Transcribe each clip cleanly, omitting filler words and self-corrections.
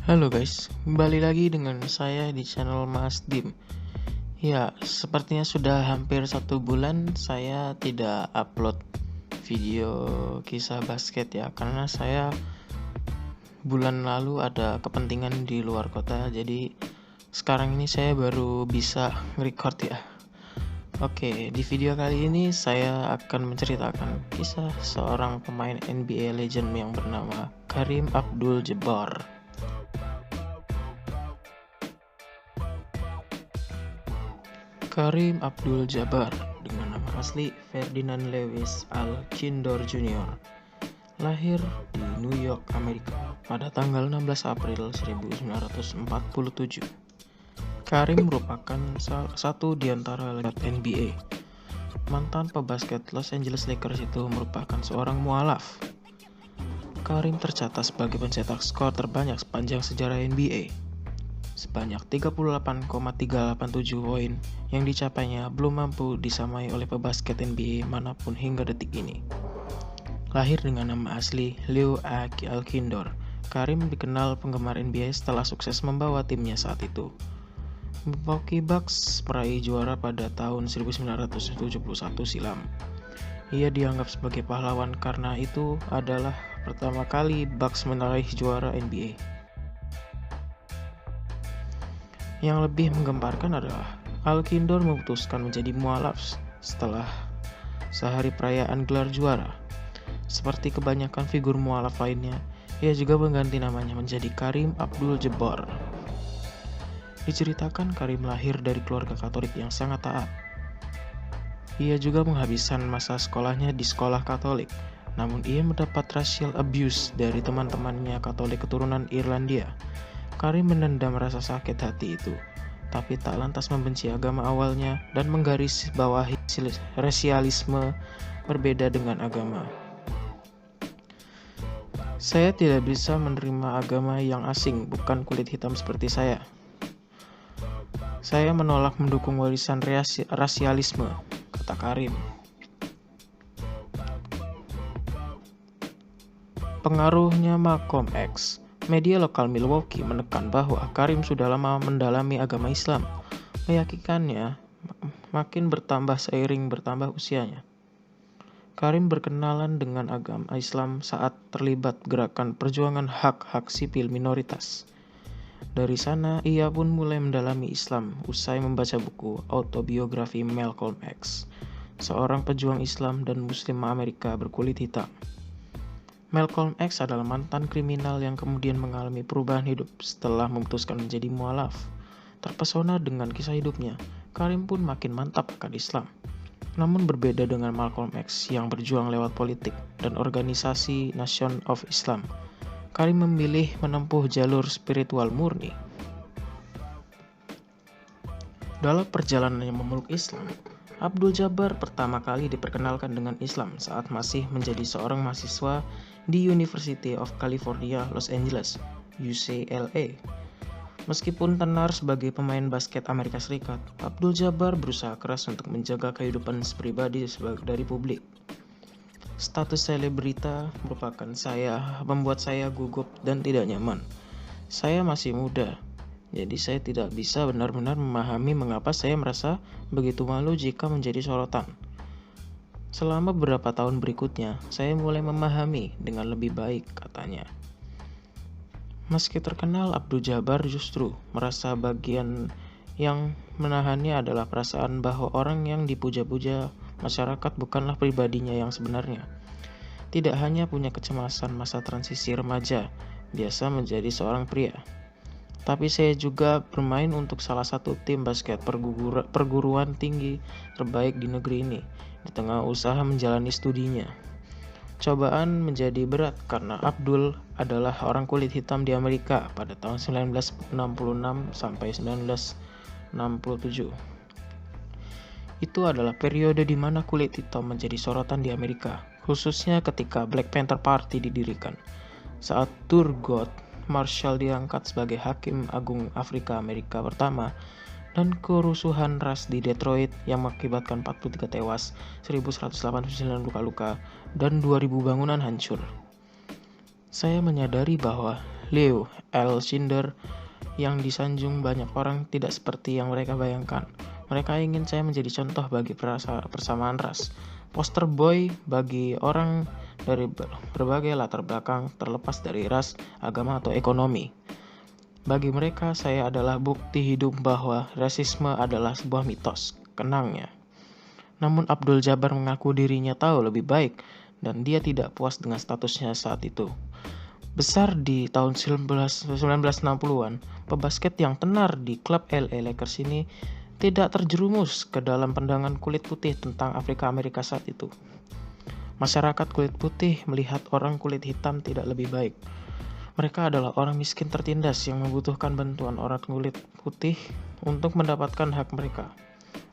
Halo guys, kembali lagi dengan saya di channel Mas Dim. Ya, sepertinya sudah hampir 1 bulan saya tidak upload video kisah basket ya, karena saya bulan lalu ada kepentingan di luar kota, jadi sekarang ini saya baru bisa record ya. Oke, di video kali ini saya akan menceritakan kisah seorang pemain NBA legend yang bernama Kareem Abdul-Jabbar. Kareem Abdul-Jabbar dengan nama asli Ferdinand Lewis Alcindor Jr. lahir di New York, Amerika pada tanggal 16 April 1947. Kareem merupakan salah satu di antara legend NBA. Mantan pebasket Los Angeles Lakers itu merupakan seorang mualaf. Kareem tercatat sebagai pencetak skor terbanyak sepanjang sejarah NBA. Sebanyak 38,387 poin yang dicapainya belum mampu disamai oleh pebasket NBA manapun hingga detik ini. Lahir dengan nama asli Leo Alcindor, Kareem dikenal penggemar NBA setelah sukses membawa timnya saat itu. Milwaukee Bucks meraih juara pada tahun 1971 silam. Ia dianggap sebagai pahlawan karena itu adalah pertama kali Bucks meraih juara NBA. Yang lebih menggemparkan adalah Alcindor memutuskan menjadi mualaf setelah sehari perayaan gelar juara. Seperti kebanyakan figur mualaf lainnya, ia juga mengganti namanya menjadi Kareem Abdul-Jabbar. Diceritakan Kareem lahir dari keluarga Katolik yang sangat taat. Ia juga menghabiskan masa sekolahnya di sekolah Katolik, namun ia mendapat racial abuse dari teman-temannya Katolik keturunan Irlandia. Kareem menendam rasa sakit hati itu, tapi tak lantas membenci agama awalnya dan menggarisbawahi rasialisme berbeda dengan agama. Saya tidak bisa menerima agama yang asing, bukan kulit hitam seperti saya. Saya menolak mendukung warisan rasialisme, kata Kareem. Pengaruhnya Malcolm X. Media lokal Milwaukee menekan bahwa Kareem sudah lama mendalami agama Islam, meyakinkannya makin bertambah seiring bertambah usianya. Kareem berkenalan dengan agama Islam saat terlibat gerakan perjuangan hak-hak sipil minoritas. Dari sana, ia pun mulai mendalami Islam usai membaca buku autobiografi Malcolm X, seorang pejuang Islam dan Muslim Amerika berkulit hitam. Malcolm X adalah mantan kriminal yang kemudian mengalami perubahan hidup setelah memutuskan menjadi mualaf. Terpesona dengan kisah hidupnya, Kareem pun makin mantap akan Islam. Namun berbeda dengan Malcolm X yang berjuang lewat politik dan organisasi Nation of Islam, Kareem memilih menempuh jalur spiritual murni. Dalam perjalanannya memeluk Islam, Abdul-Jabbar pertama kali diperkenalkan dengan Islam saat masih menjadi seorang mahasiswa di University of California, Los Angeles, UCLA. Meskipun tenar sebagai pemain basket Amerika Serikat, Abdul-Jabbar berusaha keras untuk menjaga kehidupan pribadi dari publik. Status selebrita membuat saya gugup dan tidak nyaman. Saya masih muda, jadi saya tidak bisa benar-benar memahami mengapa saya merasa begitu malu jika menjadi sorotan. Selama beberapa tahun berikutnya, saya mulai memahami dengan lebih baik, katanya. Meski terkenal, Abdul-Jabbar justru merasa bagian yang menahannya adalah perasaan bahwa orang yang dipuja-puja masyarakat bukanlah pribadinya yang sebenarnya. Tidak hanya punya kecemasan masa transisi remaja, biasa menjadi seorang pria. Tapi saya juga bermain untuk salah satu tim basket perguruan tinggi terbaik di negeri ini, di tengah usaha menjalani studinya. Cobaan menjadi berat karena Abdul adalah orang kulit hitam di Amerika pada tahun 1966 sampai 1967. Itu adalah periode di mana kulit hitam menjadi sorotan di Amerika, khususnya ketika Black Panther Party didirikan. Saat Thurgood Marshall diangkat sebagai Hakim Agung Afrika Amerika pertama, dan kerusuhan ras di Detroit yang mengakibatkan 43 tewas, 1.189 luka-luka, dan 2.000 bangunan hancur. Saya menyadari bahwa Leo Alcindor yang disanjung banyak orang tidak seperti yang mereka bayangkan. Mereka ingin saya menjadi contoh bagi persamaan ras. Poster boy bagi orang dari berbagai latar belakang terlepas dari ras, agama, atau ekonomi. Bagi mereka, saya adalah bukti hidup bahwa rasisme adalah sebuah mitos, kenangnya. Namun Abdul Jabbar mengaku dirinya tahu lebih baik dan dia tidak puas dengan statusnya saat itu. Besar di tahun 1960-an, pebasket yang tenar di klub LA Lakers ini tidak terjerumus ke dalam pandangan kulit putih tentang Afrika Amerika saat itu. Masyarakat kulit putih melihat orang kulit hitam tidak lebih baik. Mereka adalah orang miskin tertindas yang membutuhkan bantuan orang kulit putih untuk mendapatkan hak mereka.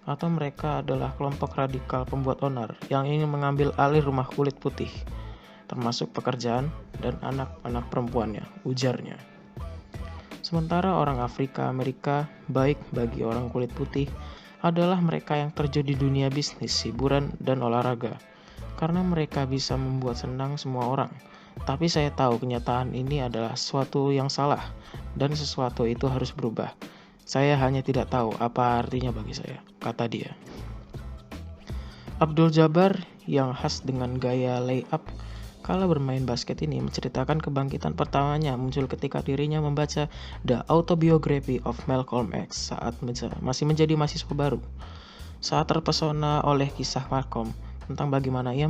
Atau mereka adalah kelompok radikal pembuat onar yang ingin mengambil alih rumah kulit putih, termasuk pekerjaan dan anak-anak perempuannya, ujarnya. Sementara orang Afrika Amerika baik bagi orang kulit putih adalah mereka yang terjun di dunia bisnis, hiburan, dan olahraga. Karena mereka bisa membuat senang semua orang. Tapi saya tahu kenyataan ini adalah sesuatu yang salah dan sesuatu itu harus berubah. Saya hanya tidak tahu apa artinya bagi saya, kata dia. Abdul Jabbar yang khas dengan gaya layup kala bermain basket ini menceritakan kebangkitan pertamanya muncul ketika dirinya membaca The Autobiography of Malcolm X saat masih menjadi mahasiswa baru. Saat terpesona oleh kisah Malcolm tentang bagaimana ia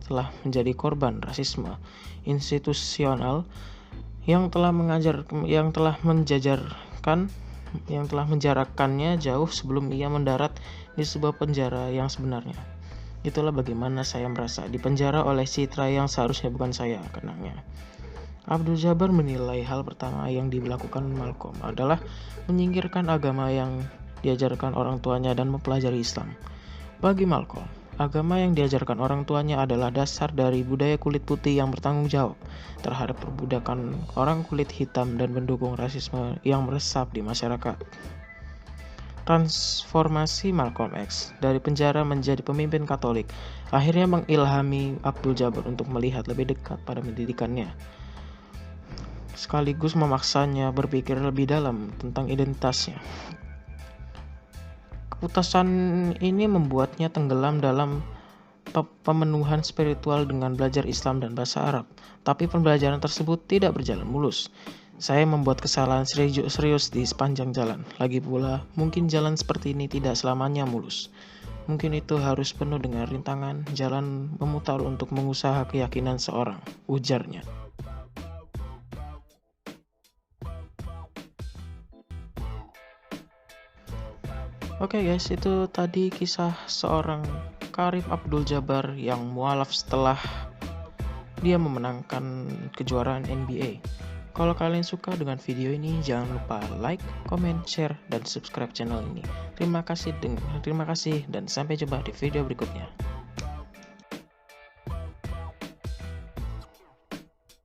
telah menjadi korban rasisme institusional yang telah menjarakannya jauh sebelum ia mendarat di sebuah penjara yang sebenarnya. Itulah bagaimana saya merasa dipenjara oleh citra yang seharusnya bukan saya, kenangnya. Abdul Jabbar menilai hal pertama yang dilakukan Malcolm adalah menyingkirkan agama yang diajarkan orang tuanya dan mempelajari Islam. Bagi Malcolm, agama yang diajarkan orang tuanya adalah dasar dari budaya kulit putih yang bertanggung jawab terhadap perbudakan orang kulit hitam dan mendukung rasisme yang meresap di masyarakat. Transformasi Malcolm X dari penjara menjadi pemimpin Katolik akhirnya mengilhami Abdul Jabbar untuk melihat lebih dekat pada pendidikannya, sekaligus memaksanya berpikir lebih dalam tentang identitasnya. Keputusan ini membuatnya tenggelam dalam pemenuhan spiritual dengan belajar Islam dan bahasa Arab. Tapi pembelajaran tersebut tidak berjalan mulus. Saya membuat kesalahan serius di sepanjang jalan. Lagi pula, mungkin jalan seperti ini tidak selamanya mulus. Mungkin itu harus penuh dengan rintangan, jalan memutar untuk mengusaha keyakinan seorang, ujarnya. Oke guys, itu tadi kisah seorang Kareem Abdul Jabbar yang mualaf setelah dia memenangkan kejuaraan NBA. Kalau kalian suka dengan video ini, jangan lupa like, comment, share, dan subscribe channel ini. Terima kasih dan sampai jumpa di video berikutnya.